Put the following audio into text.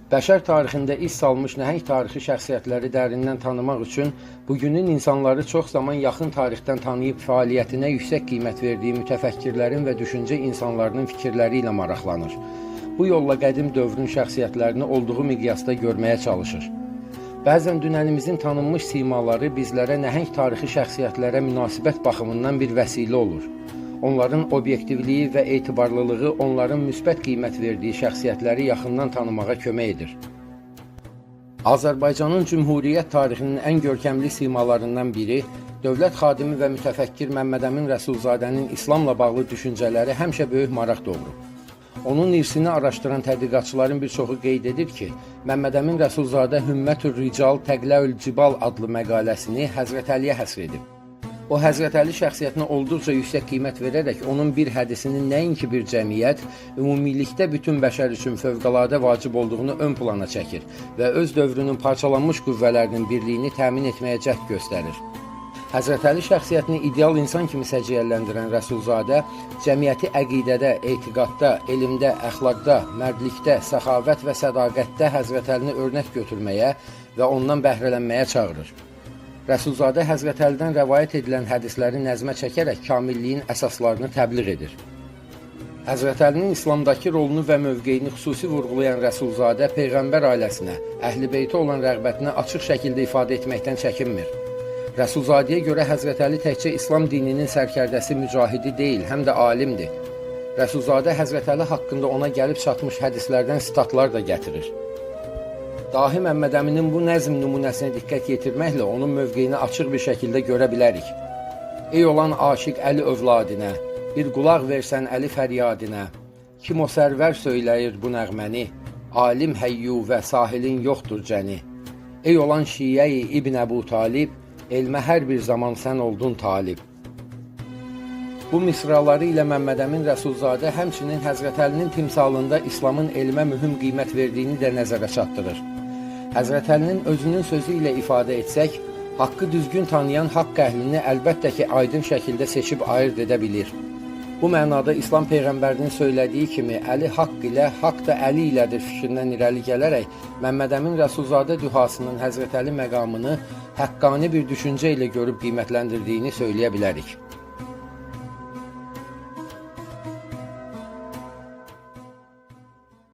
Bəşər tarixində iz salmış nəhəng tarixi şəxsiyyətləri dərindən tanımaq üçün bugünün insanları çox zaman yaxın tarixdən tanıyıb fəaliyyətinə yüksək qiymət verdiyi mütəfəkkirlərin və düşüncə insanlarının fikirləri ilə maraqlanır. Bu yolla qədim dövrün şəxsiyyətlərini olduğu miqyasda görməyə çalışır. Bəzən dünənimizin tanınmış simaları bizlərə nəhəng tarixi şəxsiyyətlərə münasibət baxımından bir vəsilə olur. Onların obyektivliyi və etibarlılığı onların müsbət qiymət verdiyi şəxsiyyətləri yaxından tanımağa kömək edir. Azərbaycanın Cümhuriyyət tarixinin ən görkəmli simalarından biri, dövlət xadimi və mütəfəkkir Məmməd Əmin Rəsulzadənin İslamla bağlı düşüncələri həmişə böyük maraq doğurub. Onun irsini araşdıran tədqiqatçıların bir çoxu qeyd edir ki, Məmməd Əmin Rəsulzadə Hümmətür Rical Təqləül Cibal adlı məqaləsini Həzrət Əliyə həsr edib. O, Həzrət Əli şəxsiyyətinə olduqca yüksək qiymət verərək onun bir hədisinin nəinki bir cəmiyyət, ümumilikdə bütün bəşər üçün fövqəladə vacib olduğunu ön plana çəkir və öz dövrünün parçalanmış qüvvələrinin birliyini təmin etməyə cəhd göstərir. Həzrət Əli şəxsiyyətini ideal insan kimi səciyyələndirən Rəsulzadə, cəmiyyəti əqidədə, etiqadda, elmdə, əxlaqda, mərdlikdə, səxavət və sədaqətdə Həzrət Əlini örnək götürməyə və ondan bəhrələnməyə çağırır. Rəsulzadə Həzrət Əlidən rəvayət edilən hədisləri nəzmə çəkərək kamilliyin əsaslarını təbliğ edir. Həzrət Əlinin İslamdakı rolunu və mövqeyini xüsusi vurğulayan Rəsulzadə Peyğəmbər ailəsinə, Əhl-i Beytə olan rəğbətini açıq şəkildə ifadə etməkdən çəkinmir. Rəsulzadəyə görə Həzrət Əli təkcə İslam dininin sərkərdəsi mücahidi deyil, həm də alimdir. Rəsulzadə Həzrət Əli haqqında ona gəlib çatmış hədislərdən sitatlar da gətirir. Dahi Məmməd Əminin bu nəzm nümunəsinə diqqət yetirməklə onun mövqeyini açıq bir şəkildə görə bilərik. Ey olan aşiq Əli övladinə, bir qulaq versən Əli fəryadinə, kim o sərvər söyləyir bu nəğməni, alim həyyu və sahilin yoxdur cəni. Ey olan şiyə-i İbn Əbu Talib, elmə hər bir zaman sən oldun talib. Bu misraları ilə Məmməd Əmin Rəsulzadə həmçinin Həzrət Əlinin timsalında İslamın elmə mühüm qiymət verdiyini də nəzərə çatdırır. Həzrət Əlinin özünün sözü ilə ifadə etsək, haqqı düzgün tanıyan haqq əhlini əlbəttə ki, aydın şəkildə seçib ayırt edə bilir. Bu mənada İslam Peyğəmbərinin söylədiyi kimi, Əli haqq ilə, haqq da Əli ilədir fikrindən irəli gələrək, Məmməd Əmin Rəsulzadə dühasının Həzrət Əli məqamını həqqani bir düşüncə ilə görüb qiymətləndirdiyini söyləyə bilərik.